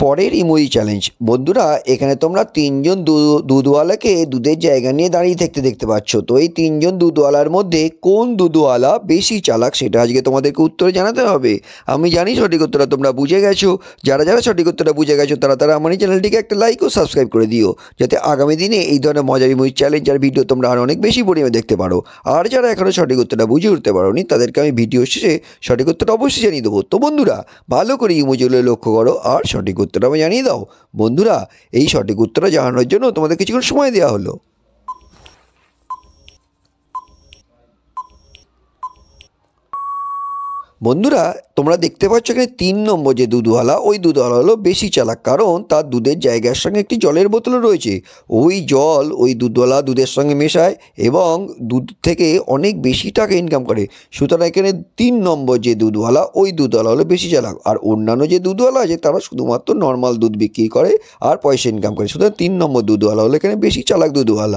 পরের emoji challenge. বন্ধুরা, এখানে তোমরা তিনজন দুধওয়ালাকে দুধের জায়গা নিয়ে দাঁড়িয়ে থাকতে দেখতে পাচ্ছ। তো এই তিনজন দুধওয়ালার মধ্যে কোন দুধওয়ালা বেশি চালাক সেটা আজকে তোমাদেরকে উত্তরে জানাতে হবে। আমি জানি সঠিক উত্তরটা তোমরা বুঝে গেছো। যারা যারা সঠিক উত্তরটা বুঝে গেছো তারা আমার এই চ্যানেলটিকে একটা লাইক ও সাবস্ক্রাইব করে দিও, যাতে আগামী দিনে এই ধরনের মজার ইমোজি চ্যালেঞ্জ আর ভিডিও তোমরা আরও অনেক বেশি পরিমাণে দেখতে পারো। আর যারা এখনও সঠিক উত্তরটা বুঝে উঠতে পারোনি তাদেরকে আমি ভিডিও শেষে সঠিক উত্তরটা অবশ্যই জানিয়ে দেবো। তো বন্ধুরা, ভালো করে ইমোজিগুলো লক্ষ্য করো আর সঠিক উত্তরটা আমি জানিয়ে দাও। বন্ধুরা, এই সঠিক উত্তরটা জানানোর জন্য তোমাদের কিছুক্ষণ সময় দেওয়া হলো। বন্ধুরা, তোমরা দেখতে পাচ্ছ এখানে 3 নম্বর যে দুধওয়ালা, ওই দুধওয়ালা হলো বেশি চালাক, কারণ তার দুধের জায়গার সঙ্গে একটি জলের বোতলও রয়েছে। ওই জল ওই দুধওয়ালা দুধের সঙ্গে মেশায় এবং দুধ থেকে অনেক বেশি টাকা ইনকাম করে। সুতরাং এখানে 3 নম্বর যে দুধওয়ালা, ওই দুধওয়ালা হলো বেশি চালাক। আর অন্যান্য যে দুধওয়ালা আছে তারা শুধুমাত্র নর্মাল দুধ বিক্রি করে আর পয়সা ইনকাম করে। সুতরাং 3 নম্বর দুধওয়ালা হলো এখানে বেশি চালাক দুধওয়ালা।